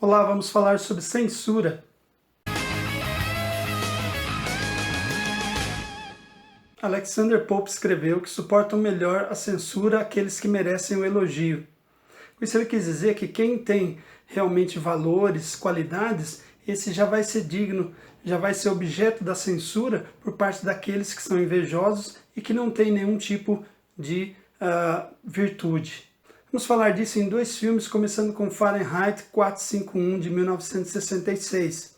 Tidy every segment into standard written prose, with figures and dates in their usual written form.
Olá, vamos falar sobre censura. Alexander Pope escreveu que suportam melhor a censura aqueles que merecem o elogio. Com isso ele quis dizer que quem tem realmente valores, qualidades, esse já vai ser digno, já vai ser objeto da censura por parte daqueles que são invejosos e que não têm nenhum tipo de virtude. Vamos falar disso em dois filmes, começando com Fahrenheit 451, de 1966.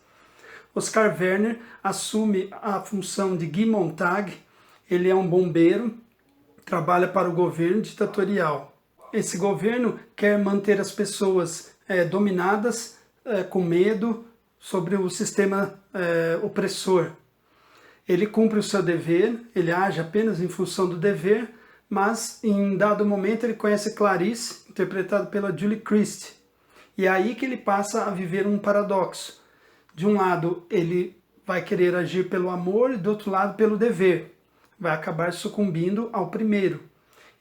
Oscar Werner assume a função de Guy Montag. Ele é um bombeiro, trabalha para o governo ditatorial. Esse governo quer manter as pessoas dominadas, com medo, sobre o sistema opressor. Ele cumpre o seu dever, ele age apenas em função do dever, mas em dado momento ele conhece Clarice, interpretada pela Julie Christie. E é aí que ele passa a viver um paradoxo. De um lado, ele vai querer agir pelo amor e do outro lado pelo dever. Vai acabar sucumbindo ao primeiro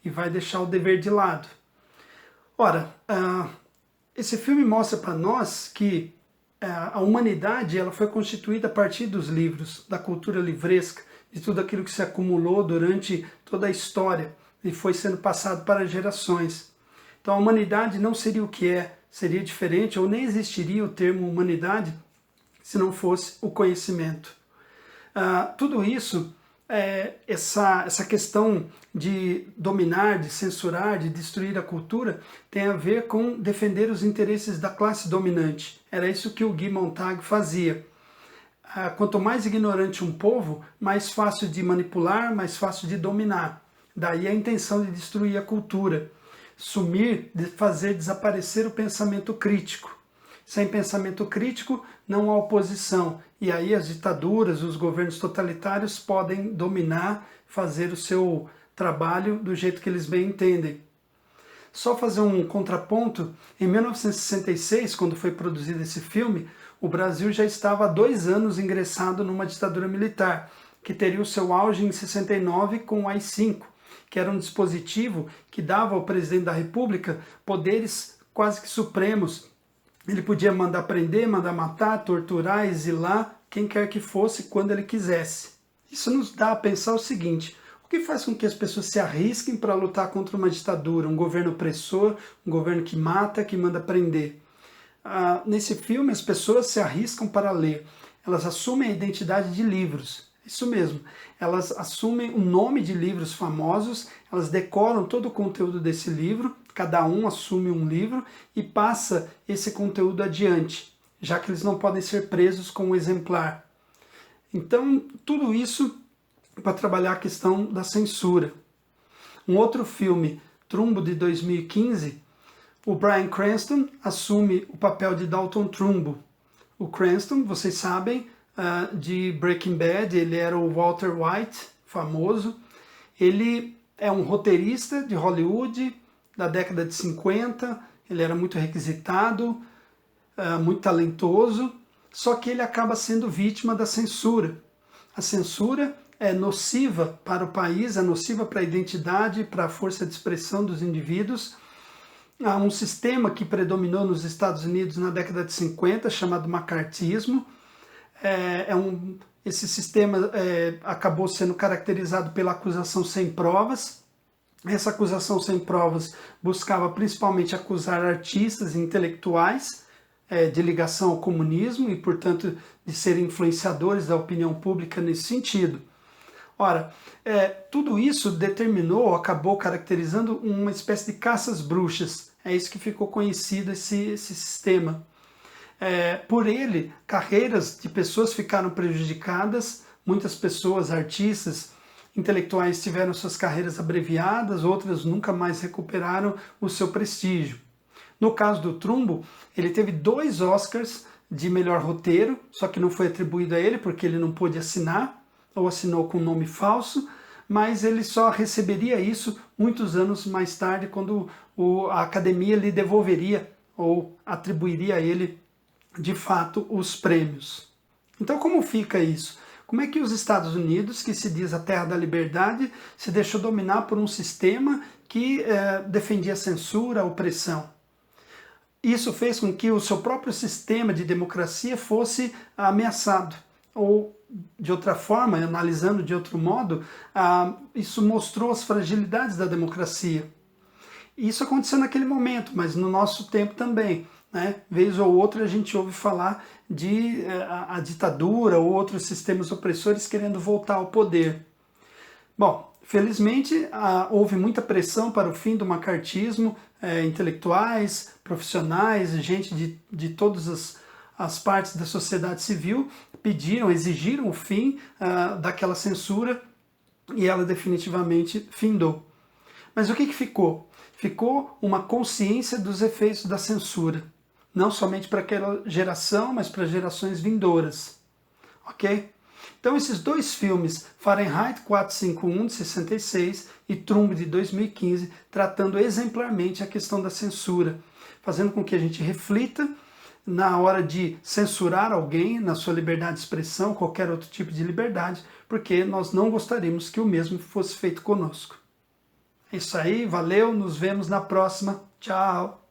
e vai deixar o dever de lado. Ora, esse filme mostra para nós que a humanidade ela foi constituída a partir dos livros, da cultura livresca, de tudo aquilo que se acumulou durante toda a história e foi sendo passado para gerações. Então a humanidade não seria o que é, seria diferente, ou nem existiria o termo humanidade se não fosse o conhecimento. Tudo isso, essa questão de dominar, de censurar, de destruir a cultura, tem a ver com defender os interesses da classe dominante. Era isso que o Guy Montag fazia. Quanto mais ignorante um povo, mais fácil de manipular, mais fácil de dominar. Daí a intenção de destruir a cultura, sumir, de fazer desaparecer o pensamento crítico. Sem pensamento crítico, não há oposição. E aí as ditaduras, os governos totalitários podem dominar, fazer o seu trabalho do jeito que eles bem entendem. Só fazer um contraponto, em 1966, quando foi produzido esse filme, o Brasil já estava há 2 anos ingressado numa ditadura militar, que teria o seu auge em 69 com o AI-5, que era um dispositivo que dava ao presidente da República poderes quase que supremos. Ele podia mandar prender, mandar matar, torturar, exilar, quem quer que fosse, quando ele quisesse. Isso nos dá a pensar o seguinte: o que faz com que as pessoas se arrisquem para lutar contra uma ditadura, um governo opressor, um governo que mata, que manda prender? Nesse filme, as pessoas se arriscam para ler. Elas assumem a identidade de livros. Isso mesmo. Elas assumem o nome de livros famosos, elas decoram todo o conteúdo desse livro, cada um assume um livro e passa esse conteúdo adiante, já que eles não podem ser presos com um exemplar. Então, tudo isso para trabalhar a questão da censura. Um outro filme, Trumbo, de 2015, o Bryan Cranston assume o papel de Dalton Trumbo. O Cranston, vocês sabem, de Breaking Bad, ele era o Walter White, famoso. Ele é um roteirista de Hollywood da década de 50, ele era muito requisitado, muito talentoso, só que ele acaba sendo vítima da censura. A censura é nociva para o país, é nociva para a identidade, para a força de expressão dos indivíduos. Há um sistema que predominou nos Estados Unidos na década de 50, chamado macartismo. Esse sistema acabou sendo caracterizado pela acusação sem provas. Essa acusação sem provas buscava principalmente acusar artistas e intelectuais de ligação ao comunismo e, portanto, de serem influenciadores da opinião pública nesse sentido. Ora, tudo isso determinou, acabou caracterizando uma espécie de caças bruxas. É isso que ficou conhecido esse sistema. Por ele, carreiras de pessoas ficaram prejudicadas, muitas pessoas, artistas, intelectuais tiveram suas carreiras abreviadas, outras nunca mais recuperaram o seu prestígio. No caso do Trumbo, ele teve 2 Oscars de melhor roteiro, só que não foi atribuído a ele porque ele não pôde assinar, ou assinou com nome falso, mas ele só receberia isso muitos anos mais tarde, quando a academia lhe devolveria ou atribuiria a ele de fato os prêmios. Então como fica isso? Como é que os Estados Unidos, que se diz a terra da liberdade, se deixou dominar por um sistema que defendia a censura, a opressão? Isso fez com que o seu próprio sistema de democracia fosse ameaçado. Ou, de outra forma, analisando de outro modo, isso mostrou as fragilidades da democracia. Isso aconteceu naquele momento, mas no nosso tempo também. Né? Vez ou outra a gente ouve falar de a ditadura ou outros sistemas opressores querendo voltar ao poder. Bom, felizmente houve muita pressão para o fim do macartismo, intelectuais, profissionais, gente de todas as partes da sociedade civil pediram, exigiram o fim daquela censura e ela definitivamente findou. Mas o que ficou? Ficou uma consciência dos efeitos da censura, não somente para aquela geração, mas para gerações vindouras, ok? Então esses dois filmes, Fahrenheit 451 de 66 e Trumbo de 2015, tratando exemplarmente a questão da censura, fazendo com que a gente reflita na hora de censurar alguém na sua liberdade de expressão, qualquer outro tipo de liberdade, porque nós não gostaríamos que o mesmo fosse feito conosco. É isso aí, valeu, nos vemos na próxima. Tchau!